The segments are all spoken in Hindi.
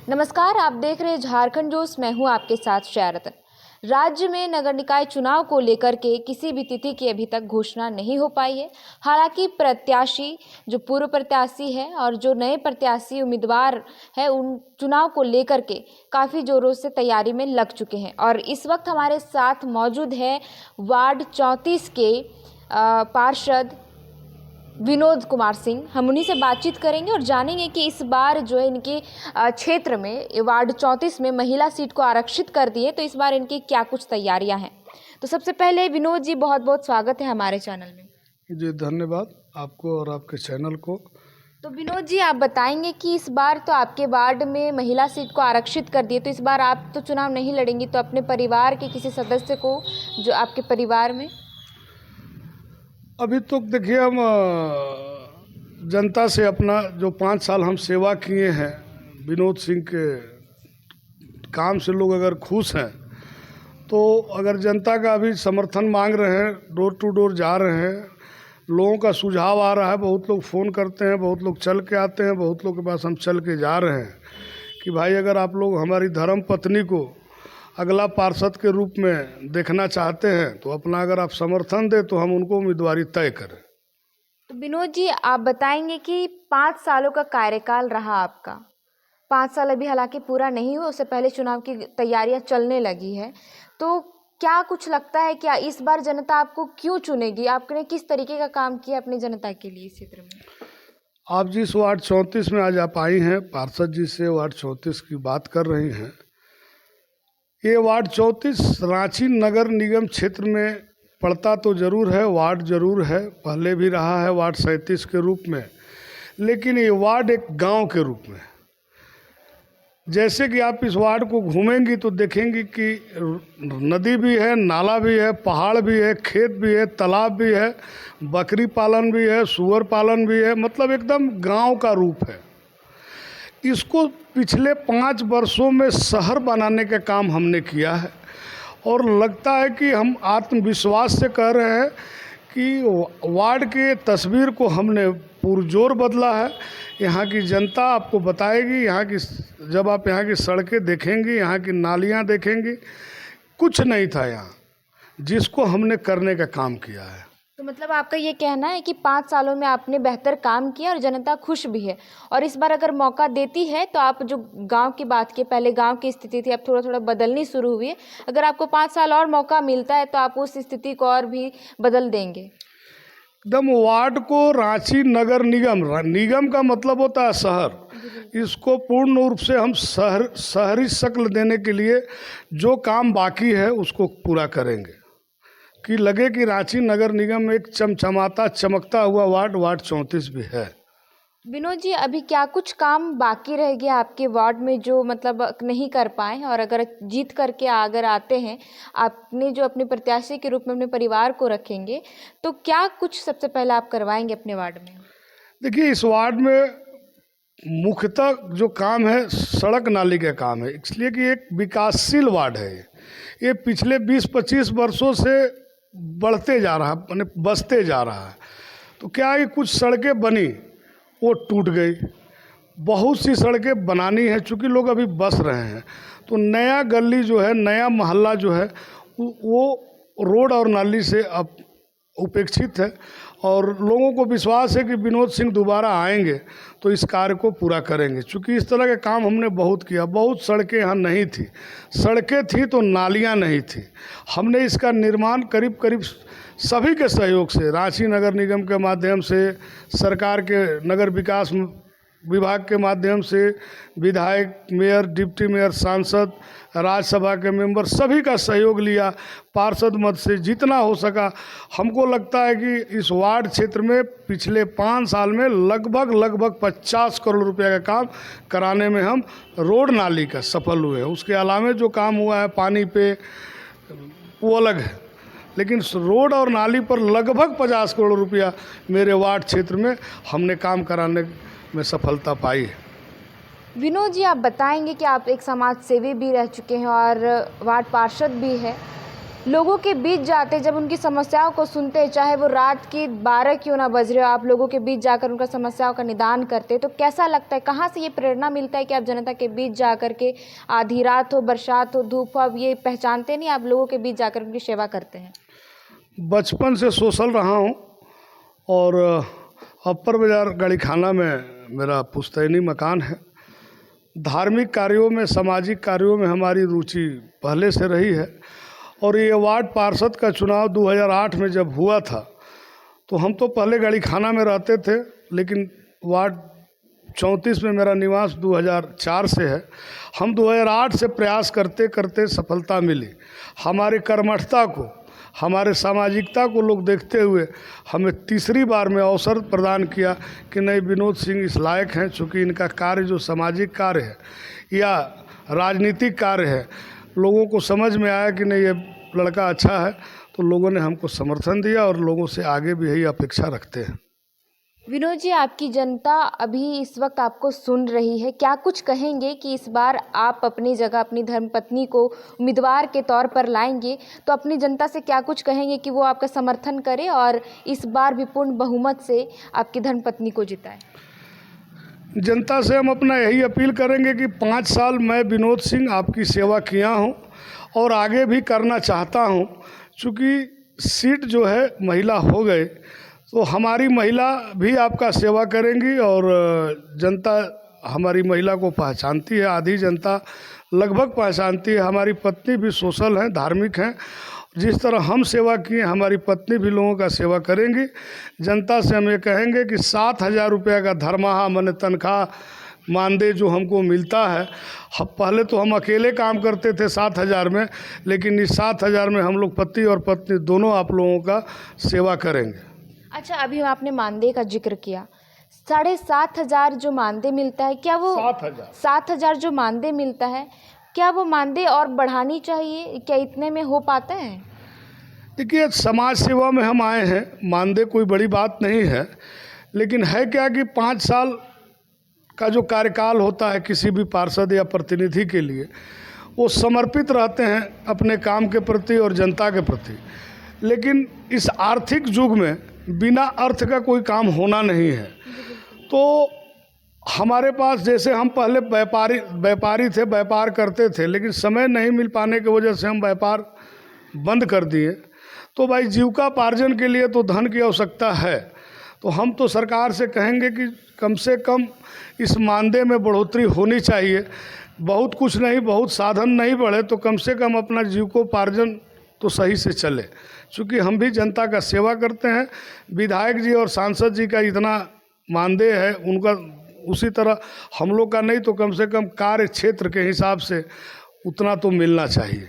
नमस्कार, आप देख रहे हैं झारखंड न्यूज़। मैं हूं आपके साथ शरत। राज्य में नगर निकाय चुनाव को लेकर के किसी भी तिथि की अभी तक घोषणा नहीं हो पाई है। हालांकि प्रत्याशी जो पूर्व प्रत्याशी है और जो नए प्रत्याशी उम्मीदवार है उन चुनाव को लेकर के काफ़ी जोरों से तैयारी में लग चुके हैं। और इस वक्त हमारे साथ मौजूद है वार्ड 34 के पार्षद विनोद कुमार सिंह। हम उन्हीं से बातचीत करेंगे और जानेंगे कि इस बार जो है इनके क्षेत्र में वार्ड 34 में महिला सीट को आरक्षित कर दिए, तो इस बार इनकी क्या कुछ तैयारियां हैं। तो सबसे पहले विनोद जी, बहुत बहुत स्वागत है हमारे चैनल में। जी धन्यवाद आपको और आपके चैनल को। तो विनोद जी, आप बताएंगे कि इस बार तो आपके वार्ड में महिला सीट को आरक्षित कर दिए, तो इस बार आप तो चुनाव नहीं लड़ेंगी, तो अपने परिवार के किसी सदस्य को जो आपके परिवार में अभी तो देखिए हम जनता से अपना जो 5 साल हम सेवा किए हैं विनोद सिंह के काम से लोग अगर खुश हैं तो अगर जनता का अभी समर्थन मांग रहे हैं, डोर टू डोर जा रहे हैं, लोगों का सुझाव आ रहा है, बहुत लोग फ़ोन करते हैं, बहुत लोग चल के आते हैं, बहुत लोग के पास हम चल के जा रहे हैं कि भाई अगर आप लोग हमारी धर्म पत्नी को अगला पार्षद के रूप में देखना चाहते हैं तो अपना अगर आप समर्थन दें तो हम उनको उम्मीदवारी तय करें। तो विनोद जी, आप बताएंगे कि 5 सालों का कार्यकाल रहा आपका। 5 साल अभी हालांकि पूरा नहीं हुआ, उससे पहले चुनाव की तैयारियां चलने लगी है, तो क्या कुछ लगता है क्या इस बार जनता आपको क्यों चुनेगी? आपने किस तरीके का काम किया अपनी जनता के लिए इस क्षेत्र में? आप जिस वार्ड 34 में आज आप आई हैं, पार्षद जी से वार्ड 34 की बात कर रही हैं, ये वार्ड 34 रांची नगर निगम क्षेत्र में पड़ता तो ज़रूर है, वार्ड ज़रूर है, पहले भी रहा है वार्ड 37 के रूप में, लेकिन ये वार्ड एक गांव के रूप में। जैसे कि आप इस वार्ड को घूमेंगी तो देखेंगी कि नदी भी है, नाला भी है, पहाड़ भी है, खेत भी है, तालाब भी है, बकरी पालन भी है, सूअर पालन भी है, मतलब एकदम गांव का रूप है। इसको पिछले 5 वर्षों में शहर बनाने का काम हमने किया है और लगता है कि हम आत्मविश्वास से कह रहे हैं कि वार्ड के तस्वीर को हमने पुरजोर बदला है। यहाँ की जनता आपको बताएगी, यहाँ की जब आप यहाँ की सड़कें देखेंगी, यहाँ की नालियाँ देखेंगी, कुछ नहीं था यहाँ, जिसको हमने करने का काम किया है। तो मतलब आपका ये कहना है कि 5 सालों में आपने बेहतर काम किया और जनता खुश भी है, और इस बार अगर मौका देती है तो आप जो गांव की बात की, पहले गांव की स्थिति थी, अब थोड़ा थोड़ा बदलनी शुरू हुई है, अगर आपको 5 साल और मौका मिलता है तो आप उस स्थिति को और भी बदल देंगे? एकदम वार्ड को रांची नगर निगम, निगम का मतलब होता है शहर, इसको पूर्ण रूप से हम शहरी शक्ल देने के लिए जो काम बाकी है उसको पूरा करेंगे कि लगे कि रांची नगर निगम में एक चमचमाता चमकता हुआ वार्ड 34 भी है। विनोद जी, अभी क्या कुछ काम बाकी रह गया आपके वार्ड में जो मतलब नहीं कर पाए, और अगर जीत करके अगर आते हैं, आपने जो अपने प्रत्याशी के रूप में अपने परिवार को रखेंगे, तो क्या कुछ सबसे पहले आप करवाएंगे अपने वार्ड में? देखिए, इस वार्ड में मुख्यतः जो काम है सड़क नाली का काम है, इसलिए कि एक विकासशील वार्ड है। ये पिछले 20-25 वर्षों से बढ़ते जा रहा है, माने बसते जा रहा है। तो क्या है, कुछ सड़कें बनी वो टूट गई, बहुत सी सड़कें बनानी है, चूँकि लोग अभी बस रहे हैं, तो नया गली जो है, नया मोहल्ला जो है वो रोड और नाली से अब उपेक्षित है। और लोगों को विश्वास है कि विनोद सिंह दोबारा आएंगे तो इस कार्य को पूरा करेंगे। चूँकि इस तरह के काम हमने बहुत किया, बहुत सड़कें यहाँ नहीं थी, सड़कें थी तो नालियाँ नहीं थी। हमने इसका निर्माण करीब करीब सभी के सहयोग से, रांची नगर निगम के माध्यम से, सरकार के नगर विकास विभाग के माध्यम से, विधायक, मेयर, डिप्टी मेयर, सांसद, राज्यसभा के मेंबर, सभी का सहयोग लिया। पार्षद मद से जितना हो सका, हमको लगता है कि इस वार्ड क्षेत्र में पिछले 5 साल में लगभग 50 करोड़ रुपए का काम कराने में हम रोड नाली का सफल हुए हैं। उसके अलावा जो काम हुआ है पानी पे वो अलग है, लेकिन रोड और नाली पर लगभग 50 करोड़ रुपया मेरे वार्ड क्षेत्र में हमने काम कराने में सफलता पाई है। विनोद जी, आप बताएंगे कि आप एक समाज सेवी भी रह चुके हैं और वार्ड पार्षद भी है, लोगों के बीच जाते, जब उनकी समस्याओं को सुनते, चाहे वो रात की 12 क्यों ना बज रहे हो, आप लोगों के बीच जाकर उनका समस्याओं का निदान करते, तो कैसा लगता है? कहाँ से ये प्रेरणा मिलता है कि आप जनता के बीच जा कर के, आधी रात हो, बरसात हो, धूप हो, आप ये पहचानते नहीं, आप लोगों के बीच जाकर उनकी सेवा करते हैं? बचपन से सोशल रहा हूँ और अपर बाज़ार गाड़ी खाना में मेरा पुश्तैनी मकान है। धार्मिक कार्यों में, सामाजिक कार्यों में हमारी रुचि पहले से रही है। और ये वार्ड पार्षद का चुनाव 2008 में जब हुआ था, तो हम तो पहले गाड़ी खाना में रहते थे, लेकिन वार्ड 34 में मेरा निवास 2004 से है। हम 2008 से प्रयास करते करते सफलता मिली। हमारे कर्मठता को, हमारे सामाजिकता को लोग देखते हुए हमें तीसरी बार में अवसर प्रदान किया कि नहीं, विनोद सिंह इस लायक हैं, चूँकि इनका कार्य जो सामाजिक कार्य है या राजनीतिक कार्य है, लोगों को समझ में आया कि नहीं ये लड़का अच्छा है, तो लोगों ने हमको समर्थन दिया और लोगों से आगे भी यही अपेक्षा रखते हैं। विनोद जी, आपकी जनता अभी इस वक्त आपको सुन रही है, क्या कुछ कहेंगे कि इस बार आप अपनी जगह अपनी धर्मपत्नी को उम्मीदवार के तौर पर लाएंगे, तो अपनी जनता से क्या कुछ कहेंगे कि वो आपका समर्थन करे और इस बार भी पूर्ण बहुमत से आपकी धर्मपत्नी को जिताए? जनता से हम अपना यही अपील करेंगे कि 5 साल मैं विनोद सिंह आपकी सेवा किया हूं और आगे भी करना चाहता हूं। चूँकि सीट जो है महिला हो गए, तो हमारी महिला भी आपका सेवा करेंगी और जनता हमारी महिला को पहचानती है, आधी जनता लगभग पहचानती है। हमारी पत्नी भी सोशल हैं, धार्मिक हैं। जिस तरह हम सेवा किए, हमारी पत्नी भी लोगों का सेवा करेंगी। जनता से हम ये कहेंगे कि 7,000 रुपये का धर्माहा माने तनख्वाह मानदेय जो हमको मिलता है, पहले तो हम अकेले काम करते थे 7,000 में, लेकिन इस 7,000 में हम लोग पति और पत्नी दोनों आप लोगों का सेवा करेंगे। अच्छा, अभी आपने मानदेय का जिक्र किया, 7,500 जो मानदेय मिलता है, क्या वो 7,000 जो मानदेय मिलता है, क्या वो मानदेय और बढ़ानी चाहिए? क्या इतने में हो पाता है? देखिए, समाज सेवा में हम आए हैं, मानदेय कोई बड़ी बात नहीं है, लेकिन है क्या कि 5 साल का जो कार्यकाल होता है किसी भी पार्षद या प्रतिनिधि के लिए, वो समर्पित रहते हैं अपने काम के प्रति और जनता के प्रति। लेकिन इस आर्थिक युग में बिना अर्थ का कोई काम होना नहीं है। तो हमारे पास, जैसे हम पहले व्यापारी थे, व्यापार करते थे, लेकिन समय नहीं मिल पाने की वजह से हम व्यापार बंद कर दिए। तो भाई, जीविकापार्जन के लिए तो धन की आवश्यकता है। तो हम तो सरकार से कहेंगे कि कम से कम इस मानदेय में बढ़ोतरी होनी चाहिए। बहुत कुछ नहीं, बहुत साधन नहीं बढ़े, तो कम से कम अपना जीविकोपार्जन तो सही से चले। चूँकि हम भी जनता का सेवा करते हैं, विधायक जी और सांसद जी का इतना मानदेय है, उनका उसी तरह हम लोग का नहीं, तो कम से कम कार्य क्षेत्र के हिसाब से उतना तो मिलना चाहिए।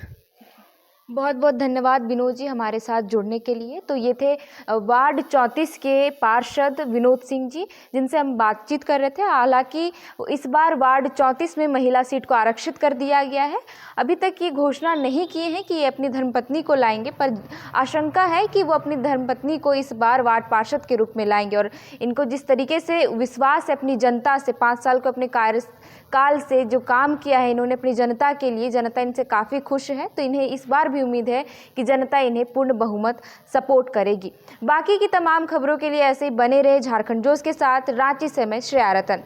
बहुत बहुत धन्यवाद विनोद जी हमारे साथ जुड़ने के लिए। तो ये थे वार्ड 34 के पार्षद विनोद सिंह जी, जिनसे हम बातचीत कर रहे थे। हालांकि इस बार वार्ड 34 में महिला सीट को आरक्षित कर दिया गया है। अभी तक ये घोषणा नहीं किए हैं कि ये अपनी धर्मपत्नी को लाएंगे, पर आशंका है कि वो अपनी धर्मपत्नी को इस बार वार्ड पार्षद के रूप में लाएंगे। और इनको जिस तरीके से विश्वास है अपनी जनता से, 5 साल को अपने कार्यकाल से जो काम किया है इन्होंने अपनी जनता के लिए, जनता इनसे काफ़ी खुश है। तो इन्हें इस बार भी उम्मीद है कि जनता इन्हें पूर्ण बहुमत सपोर्ट करेगी। बाकी की तमाम खबरों के लिए ऐसे ही बने रहे झारखंड जोश के साथ। रांची से मैं श्रेया रतन।